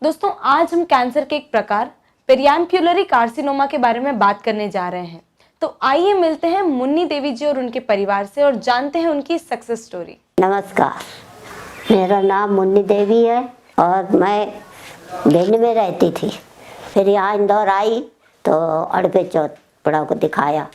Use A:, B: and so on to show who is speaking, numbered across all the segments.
A: दोस्तों, आज हम कैंसर के एक प्रकार पेरियाम्पुलरी कार्सिनोमा के बारे में बात करने जा रहे हैं। तो आइए मिलते हैं मुन्नी देवी जी और उनके परिवार से और जानते हैं उनकी सक्सेस स्टोरी।
B: नमस्कार, मेरा नाम मुन्नी देवी है और मैं भिंड में रहती थी। फिर यहाँ इंदौर आई तो अड़पे चौपड़ा को दिखाया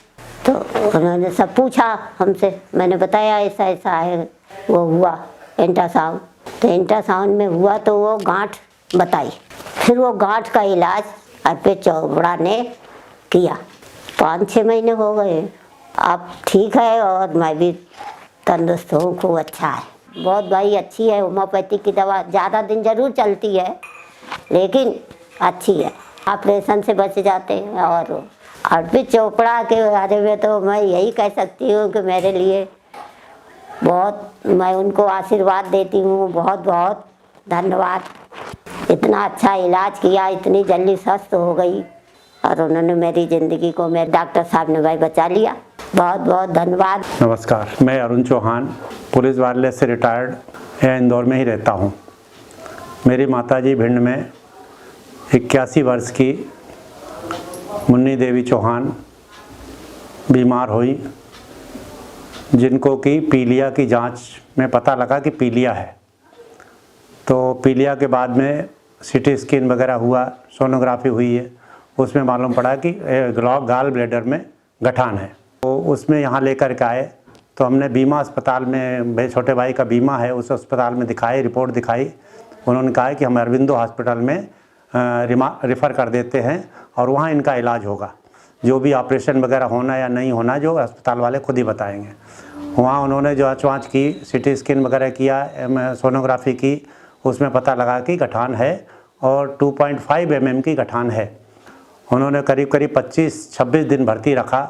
B: तो उन्होंने सब पूछा हमसे। मैंने बताया ऐसा ऐसा है। वो हुआ अल्ट्रासाउंड, तो अल्ट्रासाउंड में हुआ तो वो गांठ बताई। फिर वो गांठ का इलाज अड़पे चौपड़ा ने किया। 5-6 महीने हो गए, अब ठीक है और मैं भी तंदुरुस्त हूँ, खूब अच्छा है। बहुत भाई अच्छी है। होम्योपैथिक की दवा ज़्यादा दिन ज़रूर चलती है लेकिन अच्छी है, ऑपरेशन से बच जाते हैं। और अर्पित चोपड़ा के बारे में तो मैं यही कह सकती हूँ कि मेरे लिए बहुत, मैं उनको आशीर्वाद देती हूँ। बहुत बहुत धन्यवाद। इतना अच्छा इलाज किया, इतनी जल्दी स्वस्थ हो गई और उन्होंने मेरी ज़िंदगी को, मेरे डॉक्टर साहब ने भाई बचा लिया। बहुत बहुत धन्यवाद।
C: नमस्कार, मैं अरुण चौहान, पुलिस वायरलेस से रिटायर्ड या इंदौर में ही रहता हूँ। मेरी माताजी भिंड में 81 वर्ष की मुन्नी देवी चौहान बीमार हुई, जिनको कि पीलिया की जांच में पता लगा कि पीलिया है। तो पीलिया के बाद में सीटी स्कैन वगैरह हुआ, सोनोग्राफी हुई है, उसमें मालूम पड़ा कि गॉल ब्लैडर में गठान है। तो उसमें यहाँ लेकर के आए तो हमने बीमा अस्पताल में, मेरे छोटे भाई का बीमा है, उस अस्पताल में दिखाई, रिपोर्ट दिखाई। उन्होंने कहा कि हम अरविंदो हॉस्पिटल में रेफ़र कर देते हैं और वहाँ इनका इलाज होगा। जो भी ऑपरेशन वगैरह होना या नहीं होना जो अस्पताल वाले खुद ही बताएंगे। वहाँ उन्होंने जाँच वाँच की, सीटी स्कैन वगैरह किया, सोनोग्राफी की, उसमें पता लगा कि गठान है और 2.5 mm की गठान है। उन्होंने करीब 25-26 दिन भर्ती रखा।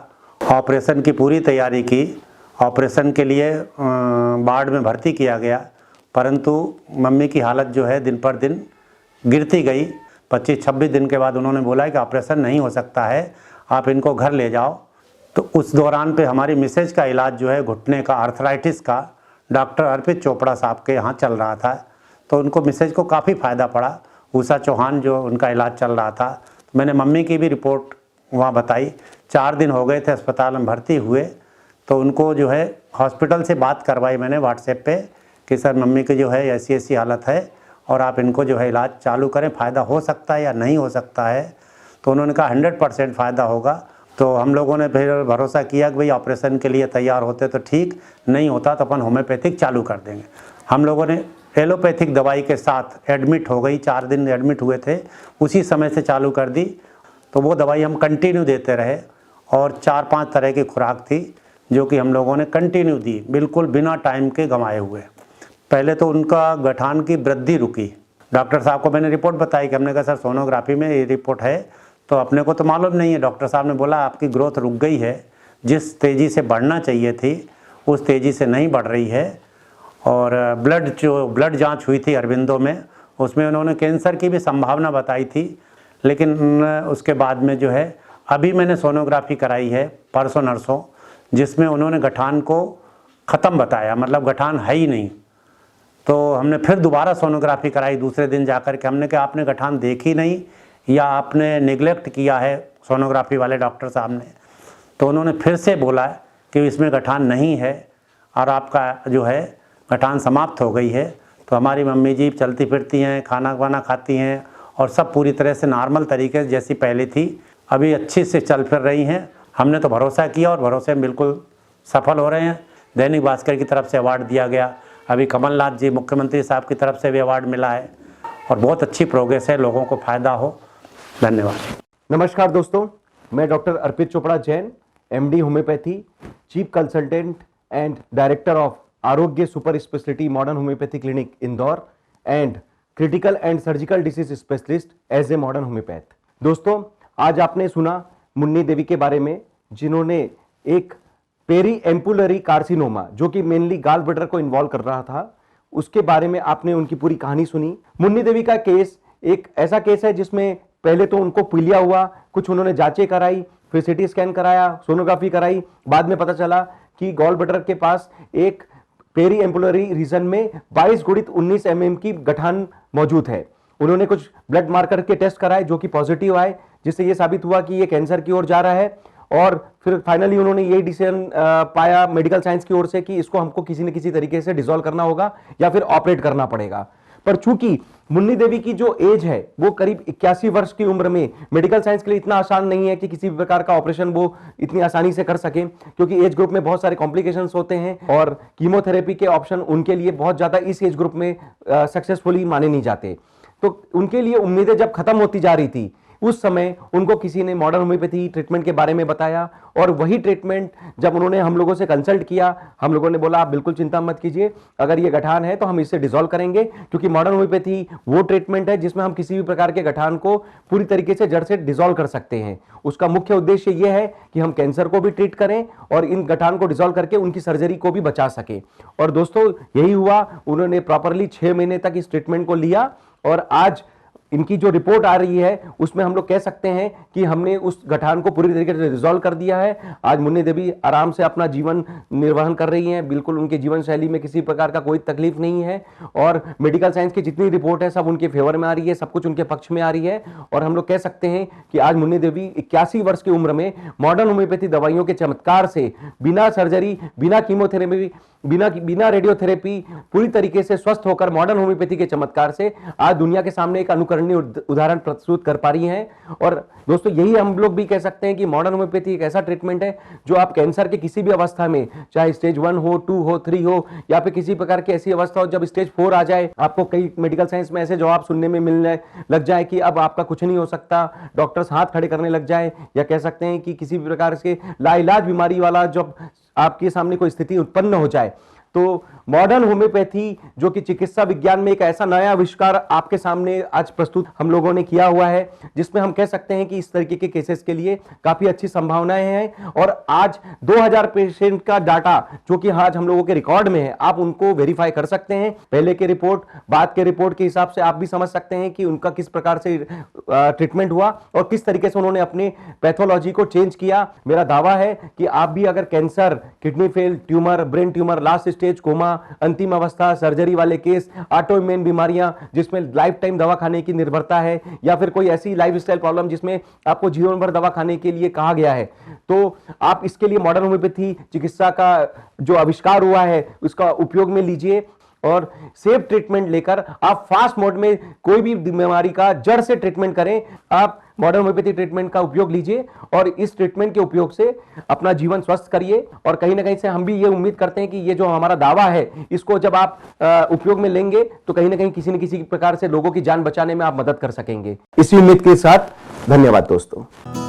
C: ऑपरेशन की पूरी तैयारी की। ऑपरेशन के लिए वार्ड में भर्ती किया गया, परंतु मम्मी की हालत जो है दिन पर दिन गिरती गई। 25-26 दिन के बाद उन्होंने बोला कि ऑपरेशन नहीं हो सकता है, आप इनको घर ले जाओ। तो उस दौरान पे हमारी मिसेज का इलाज जो है घुटने का, आर्थराइटिस का, डॉक्टर अर्पित चोपड़ा साहब के यहाँ चल रहा था। तो उनको मिसेज को काफ़ी फ़ायदा पड़ा। उषा चौहान जो उनका इलाज चल रहा था, तो मैंने मम्मी की भी रिपोर्ट वहाँ बताई। 4 दिन हो गए थे अस्पताल में भर्ती हुए, तो उनको जो है हॉस्पिटल से बात करवाई मैंने व्हाट्सएप पे कि सर मम्मी की जो है ऐसी ऐसी हालत है और आप इनको जो है इलाज चालू करें, फ़ायदा हो सकता है या नहीं हो सकता है। तो उन्होंने कहा 100% फ़ायदा होगा। तो हम लोगों ने फिर भरोसा किया कि भाई ऑपरेशन के लिए तैयार होते तो ठीक, नहीं होता तो अपन होम्योपैथिक चालू कर देंगे। हम लोगों ने एलोपैथिक दवाई के साथ एडमिट हो गई, 4 दिन एडमिट हुए थे, उसी समय से चालू कर दी। तो वो दवाई हम कंटिन्यू देते रहे और 4-5 तरह की खुराक थी जो कि हम लोगों ने कंटिन्यू दी, बिल्कुल बिना टाइम के गंवाए हुए। पहले तो उनका गठान की वृद्धि रुकी। डॉक्टर साहब को मैंने रिपोर्ट बताई कि हमने कहा सर सोनोग्राफी में ये रिपोर्ट है, तो अपने को तो मालूम नहीं है। डॉक्टर साहब ने बोला आपकी ग्रोथ रुक गई है, जिस तेज़ी से बढ़ना चाहिए थी उस तेज़ी से नहीं बढ़ रही है। और ब्लड जांच हुई थी अरविंदो में, उसमें उन्होंने कैंसर की भी संभावना बताई थी। लेकिन उसके बाद में जो है अभी मैंने सोनोग्राफी कराई है परसों नरसों, जिसमें उन्होंने गठान को ख़त्म बताया, मतलब गठान है ही नहीं। तो हमने फिर दोबारा सोनोग्राफी कराई दूसरे दिन जाकर के। हमने कहा आपने गठान देखी नहीं या आपने निगलेक्ट किया है सोनोग्राफी वाले डॉक्टर साहब ने। तो उन्होंने फिर से बोला कि इसमें गठान नहीं है और आपका जो है गठान समाप्त हो गई है। तो हमारी मम्मी जी चलती फिरती हैं, खाना वाना खाती हैं और सब पूरी तरह से नॉर्मल तरीके से जैसी पहले थी अभी अच्छी से चल फिर रही हैं। हमने तो भरोसा किया और भरोसे में बिल्कुल सफल हो रहे हैं। दैनिक भास्कर की तरफ से अवार्ड दिया गया, अभी कमलनाथ जी मुख्यमंत्री साहब की तरफ से भी अवार्ड मिला है और बहुत अच्छी प्रोग्रेस है, लोगों को फ़ायदा हो। धन्यवाद।
D: नमस्कार दोस्तों, मैं doctor Arpit Chopra Jain, MD homeopathy, chief consultant and director of Arogya super speciality modern homeopathy clinic Indore and critical and surgical disease specialist as a modern homeopath. दोस्तों, आज आपने सुना मुन्नी देवी के बारे में, जिन्होंने एक पेरीएम्पुलरी कार्सिनोमा, जो कि मेनली गाल ब्लैडर को इन्वॉल्व कर रहा था, उसके बारे में आपने उनकी पूरी कहानी सुनी। मुन्नी देवी का केस एक ऐसा केस है जिसमें पहले तो उनको पीलिया हुआ, कुछ उन्होंने जांचें कराई, फिर सीटी स्कैन कराया, सोनोग्राफी कराई, बाद में पता चला कि गॉल ब्लैडर के पास एक पेरीएम्पुलरी रीजन में 22 गुणित 19 mm की गठान मौजूद है उन्होंने कुछ ब्लड मार्कर के टेस्ट कराए जो कि पॉजिटिव आए, जिससे ये साबित हुआ कि ये कैंसर की ओर जा रहा है। और फिर फाइनली उन्होंने यही डिसीजन पाया मेडिकल साइंस की ओर से कि इसको हमको किसी न किसी तरीके से डिसॉल्व करना होगा या फिर ऑपरेट करना पड़ेगा। पर चूंकि मुन्नी देवी की जो एज है वो करीब 81 वर्ष की उम्र में मेडिकल साइंस के लिए इतना आसान नहीं है कि किसी भी प्रकार का ऑपरेशन वो इतनी आसानी से कर सके, क्योंकि एज ग्रुप में बहुत सारे कॉम्प्लिकेशंस होते हैं और कीमोथेरेपी के ऑप्शन उनके लिए बहुत ज्यादा इस एज ग्रुप में सक्सेसफुली माने नहीं जाते। तो उनके लिए उम्मीदें जब खत्म होती जा रही थी, उस समय उनको किसी ने मॉडर्न होम्योपैथी ट्रीटमेंट के बारे में बताया और वही ट्रीटमेंट जब उन्होंने हम लोगों से कंसल्ट किया, हम लोगों ने बोला आप बिल्कुल चिंता मत कीजिए, अगर ये गठान है तो हम इसे डिसॉल्व करेंगे, क्योंकि मॉडर्न होम्योपैथी वो ट्रीटमेंट है जिसमें हम किसी भी प्रकार के गठान को पूरी तरीके से जड़ से डिसॉल्व कर सकते हैं। उसका मुख्य उद्देश्य ये है कि हम कैंसर को भी ट्रीट करें और इन गठान को डिसॉल्व करके उनकी सर्जरी को भी बचा सके। और दोस्तों यही हुआ, उन्होंने प्रॉपरली 6 महीने तक इस ट्रीटमेंट को लिया और आज इनकी जो रिपोर्ट आ रही है उसमें हम लोग कह सकते हैं कि हमने उस गठान को पूरी तरीके से रिजॉल्व कर दिया है। आज मुन्नी देवी आराम से अपना जीवन निर्वहन कर रही हैं, बिल्कुल उनके जीवन शैली में किसी प्रकार का कोई तकलीफ नहीं है और मेडिकल साइंस की जितनी रिपोर्ट है सब उनके फेवर में आ रही है, सब कुछ उनके पक्ष में आ रही है। और हम लोग कह सकते हैं कि आज मुन्नी देवी 81 वर्ष की उम्र में मॉडर्न होम्योपैथी दवाइयों के चमत्कार से बिना सर्जरी, बिना कीमोथेरेपी, बिना रेडियोथेरेपी पूरी तरीके से स्वस्थ होकर मॉडर्न होम्योपैथी के चमत्कार से आज दुनिया के सामने एक अनुकरणीय उदाहरण प्रस्तुत कर पा रही हैं। और दोस्तों यही हम लोग भी कह सकते हैं कि मॉडर्न होम्योपैथी एक ऐसा ट्रीटमेंट है जो आप कैंसर के किसी भी अवस्था में, चाहे स्टेज 1 हो, 2 हो, 3 हो या फिर किसी प्रकार की ऐसी अवस्था हो, जब स्टेज 4 आ जाए, आपको कई मेडिकल साइंस में ऐसे जवाब सुनने में मिलने लग जाए कि अब आपका कुछ नहीं हो सकता, डॉक्टर्स हाथ खड़े करने लग जाए, या कह सकते हैं कि किसी भी प्रकार से लाइलाज बीमारी वाला जब आपके सामने कोई स्थिति उत्पन्न हो जाए, तो मॉडर्न होम्योपैथी जो कि चिकित्सा विज्ञान में एक ऐसा नया आविष्कार आपके सामने आज प्रस्तुत हम लोगों ने किया हुआ है, जिसमें हम कह सकते हैं कि इस तरीके के केसेस के लिए काफी अच्छी संभावनाएं हैं। और आज 2000 पेशेंट का डाटा जो कि आज हम लोगों के रिकॉर्ड में है, आप उनको वेरीफाई कर सकते हैं। पहले के रिपोर्ट, बाद के रिपोर्ट के हिसाब से आप भी समझ सकते हैं कि उनका किस प्रकार से ट्रीटमेंट हुआ और किस तरीके से उन्होंने अपने पैथोलॉजी को चेंज किया। मेरा दावा है कि आप भी अगर cancer, kidney fail, tumour, brain tumour, last stage, coma, अंतिम अवस्था, सर्जरी वाले केस, ऑटोइम्यून बीमारियां जिसमें लाइफ टाइम दवा खाने की निर्भरता है, या फिर कोई ऐसी लाइफस्टाइल प्रॉब्लम जिसमें आपको जीवन भर दवा खाने के लिए कहा गया है, तो आप इसके लिए मॉडर्न होम्योपैथी चिकित्सा का जो आविष्कार हुआ है उसका उपयोग में लीजिए और सेफ ट्रीटमेंट लेकर आप फास्ट मोड में कोई भी बीमारी का जड़ से ट्रीटमेंट करें। आप मॉडर्न होम्योपैथी ट्रीटमेंट का उपयोग लीजिए और इस ट्रीटमेंट के उपयोग से अपना जीवन स्वस्थ करिए। और कहीं ना कहीं से हम भी ये उम्मीद करते हैं कि ये जो हमारा दावा है, इसको जब आप उपयोग में लेंगे तो कहीं ना कहीं किसी न किसी प्रकार से लोगों की जान बचाने में आप मदद कर सकेंगे। इसी उम्मीद के साथ धन्यवाद दोस्तों।